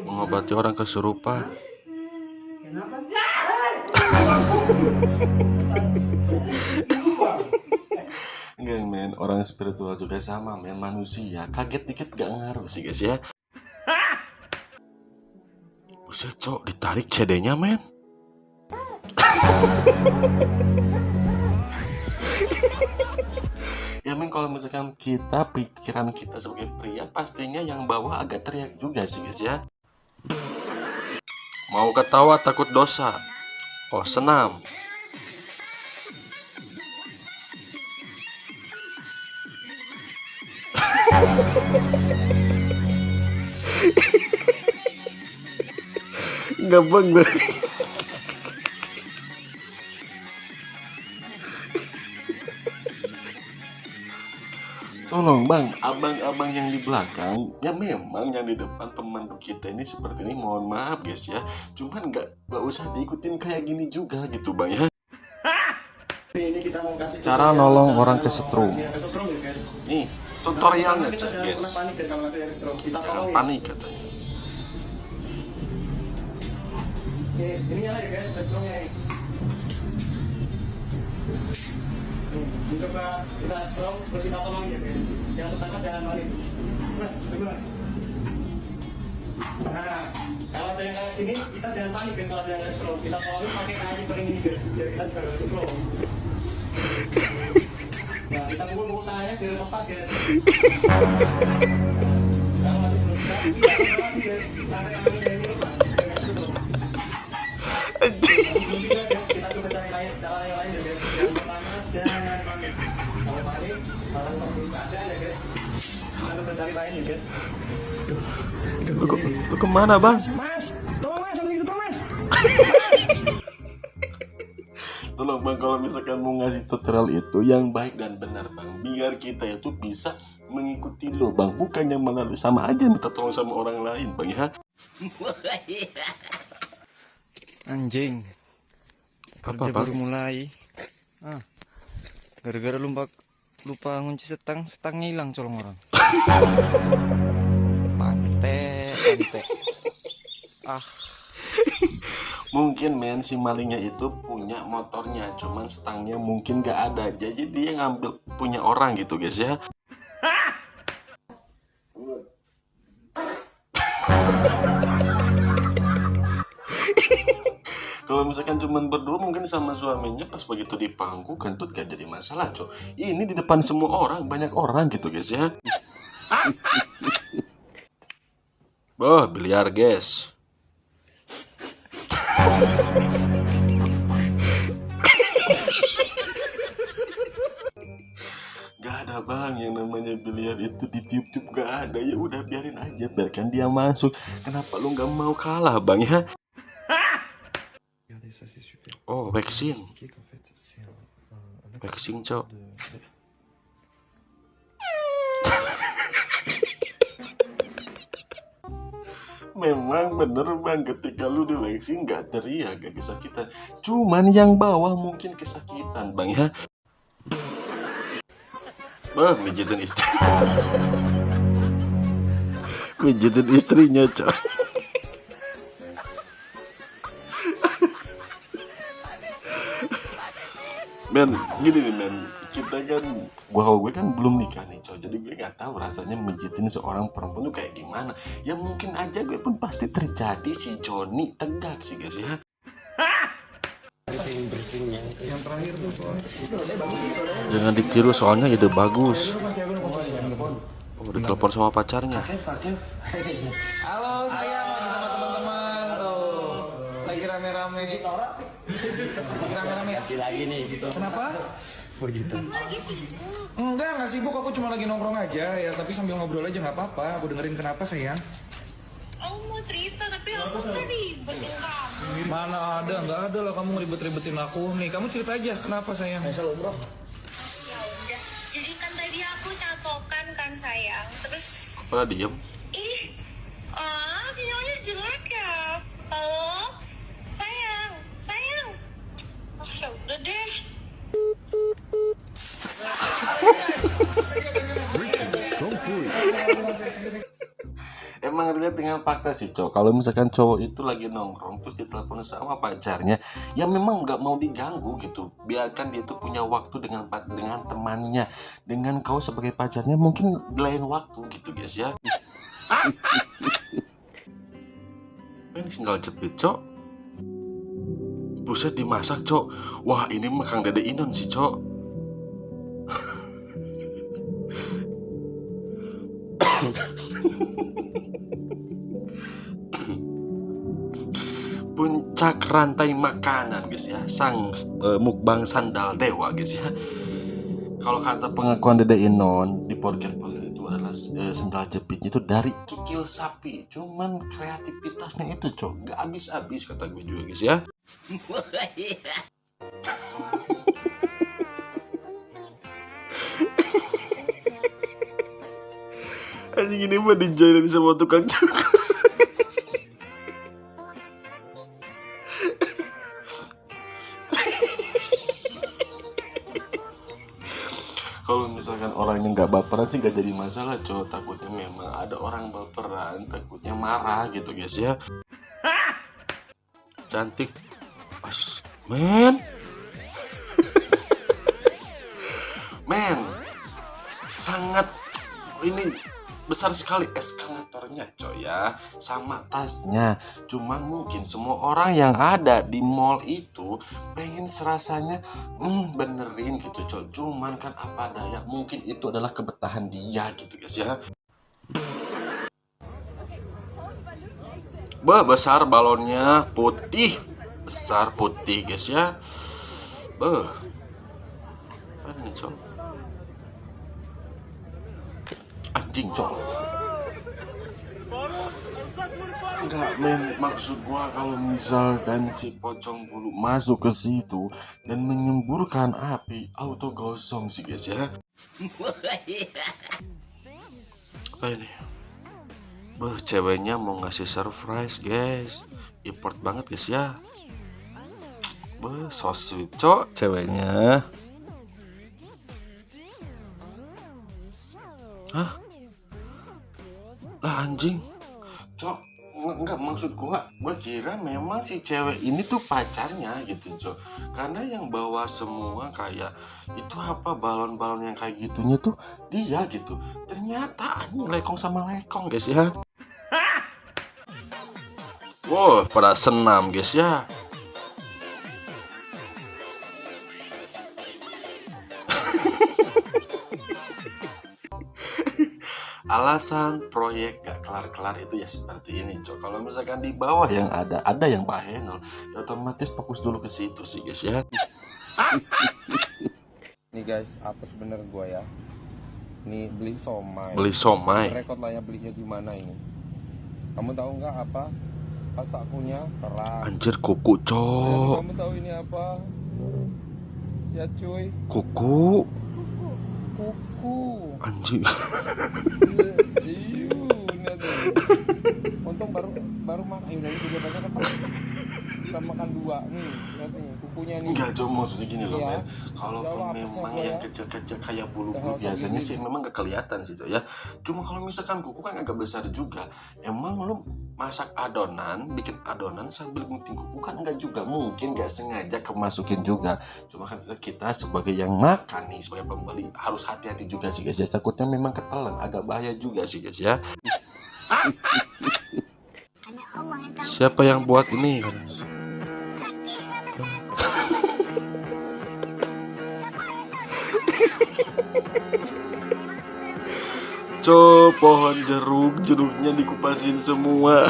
mengobati orang kesurupan. Enggak men, orang spiritual juga sama men, manusia. Kaget dikit gak ngaruh sih guys ya. Buset cok, ditarik CD-nya men. Ya men, kalau misalkan kita, pikiran kita sebagai pria, pastinya yang bawah agak teriak juga sih guys ya. Mau ketawa takut dosa. Oh senam. Gampang banget. Tolong bang, abang-abang yang di belakang, ya memang yang di depan pemandu kita ini seperti ini, mohon maaf guys ya. Cuman nggak usah diikutin kayak gini juga gitu bang ya. Cara nolong orang kesetrum. Nih tutorialnya cek guys. Jangan panik katanya. Ini ya guys, setrumnya. Coba kita strong, terus kita tolong ya guys. Yang pertama jangan balik. Mas, coba. Nah, kalau ada yang kayak gini, kita jangan panik kan kalau ada yang strong. Kita tolongin pakai kayu kering ini guys, biar kita juga nggak strong. Nah, kita pukul tangannya biar lepas guys. Kalau masih belum bisa, kita lagi guys. Sampai tangannya dari ini lepas. Kita coba cari lain, cara yang lain ya guys. Yang pertama jangan panik. Kalau panik, kalau terus ada ya guys. Kita coba cari lain ya guys. Lu kemana bang? Mas, tolong mas, ada gitu mas. Tolong bang, kalau misalkan mau ngasih tutorial itu yang baik dan benar bang, biar kita itu bisa mengikuti lo bang, bukannya malah lu sama aja minta tolong sama orang lain bang ya. Anjing, kerja Bang? baru mulai. Gara-gara lupa ngunci setangnya hilang colong orang. Pantai. Mungkin men si malingnya itu punya motornya, cuman setangnya mungkin gak ada, jadi dia ngambil punya orang gitu guys ya. Kalau misalkan cuman berdua mungkin sama suaminya, pas begitu di pangku kentut gak jadi masalah cok. Ini di depan semua orang, banyak orang gitu guys ya. Boh, biliar guys. Gak ada bang yang namanya biliar itu ditiup-tiup, gak ada. Ya udah biarin aja, biarkan dia masuk. Kenapa lu gak mau kalah bang ya? Oh, vaksin. Vaksin, cok. Memang bener bang, ketika lu divaksin gak teriak, gak kesakitan. Cuman yang bawah mungkin kesakitan bang ya. Bah, mijitin istri. Mijitin istrinya, cok. Men, gini nih men, kita kan, gue kan belum nikah nih cowok, jadi gue nggak tahu rasanya mijitin seorang perempuan tuh kayak gimana. Ya mungkin aja gue pun pasti terjadi si Joni tegak sih guys ya. Yang terakhir tuh soalnya. Jangan ditiru soalnya ide bagus. Oh, ditelepon sama pacarnya. Halo sayang, lagi sama teman-teman tuh. Lagi rame-rame. Lagi nih gitu. Kenapa? Begitu. Enggak sibuk, aku cuma lagi nongkrong aja ya, tapi sambil ngobrol aja nggak apa-apa. Aku dengerin. Kenapa sayang? Aku mau cerita tapi aku kan ribetin kamu. Mana ada, nggak ada lah kamu ribet-ribetin aku. Nih kamu cerita aja, kenapa sayang? Ya udah. Jadi kan tadi aku catokan kan sayang. Terus Apa diem? sinyalnya jelek ya. Halo? Sayang. Ya udah deh. Emang relate dengan fakta sih cowok. Kalau misalkan cowok itu lagi nongkrong terus ditelepon sama pacarnya, ya memang nggak mau diganggu gitu. Biarkan dia tuh punya waktu dengan temannya. Dengan kau sebagai pacarnya mungkin di lain waktu gitu guys ya. Ini sendal jepit cok. Buset dimasak cok. Wah ini mah Kang Dede Inon sih cok. Puncak rantai makanan guys ya, sang mukbang sandal dewa guys ya. Kalau kata pengakuan Dede Inon di podcast itu adalah sendal jepitnya itu dari kikil sapi. Cuman kreativitasnya itu cok nggak habis-habis kata gue juga guys ya. Anjing ini mah dijoilin sama tukang cukur. Kalau misalkan orangnya nggak baperan sih nggak jadi masalah cowok. Takutnya memang ada orang baperan, takutnya marah gitu guys ya. Cantik pas men. Men sangat ini besar sekali eskalatornya coy ya, sama tasnya. Cuman mungkin semua orang yang ada di mall itu pengen serasanya benerin gitu coy. Cuman kan apa daya, mungkin itu adalah kebetahan dia gitu guys ya. Bah, besar balonnya, putih, besar putih guys ya. Bah, apa ini coy? Anjing cok. Enggak men, maksud gua kalau misalkan si pocong bulu masuk ke situ dan menyemburkan api, auto gosong sih guys ya. Apa ini? Beuh, ceweknya mau ngasih surprise guys, import banget guys ya. Beuh, so sweet cok ceweknya. Hah? Lah anjing cok, enggak maksud gua kira memang si cewek ini tuh pacarnya gitu cok. Karena yang bawa semua kayak itu apa balon-balon yang kayak gitunya tuh dia gitu. Ternyata anjing lekong sama lekong guys ya. Wow pada senam guys ya. Alasan proyek gak kelar-kelar itu ya seperti ini cok. Kalau misalkan di bawah yang ada yang Pak Henol, ya otomatis fokus dulu ke situ sih guys ya. Nih guys, apa sebenarnya gua ya? Nih beli somai. Beli somai. Rekod lah ya belinya gimana ini? Kamu tahu nggak apa? Pas takunya keras. Anjir kuku cok. Kamu tahu ini apa? Ya cuy. Kuku. Kuku. Anjir. Untung baru makan. Udah itu dia banyak apa? Kita makan 2 nih. Lihat nih kukunya nih. Enggak cok, maksudnya gini loh Iya. men. Kalaupun Jawab, memang apa yang ya? kecil-kecil kayak bulu-bulu Jawab, biasanya gini. sih memang gak kelihatan sih cok ya. Cuma kalau misalkan kuku kan agak besar juga. Emang lu masak adonan, bikin adonan sambil gunting kuku kan enggak juga. Mungkin gak sengaja kemasukin juga. Cuma kan kita sebagai yang makan nih, sebagai pembeli harus hati-hati juga sih guys ya. Takutnya memang ketelan, agak bahaya juga sih guys ya. Siapa yang buat ini? Cok, pohon jeruknya dikupasin semua.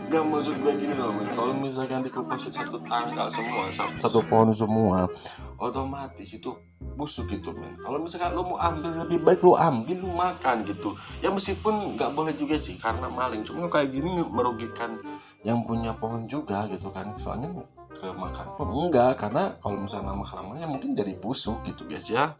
Gak maksud gue gini loh men. Kalau misalkan dikupasin satu tangkal semua, satu pohon semua, otomatis itu busuk gitu men. Kalau misalkan lo mau ambil, lebih baik lo ambil, lo makan gitu ya. Meskipun nggak boleh juga sih karena maling, cuma kayak gini merugikan yang punya pohon juga gitu kan. Soalnya kemakan pun enggak, karena kalau misalnya lama-lamanya mungkin jadi busuk gitu guys ya.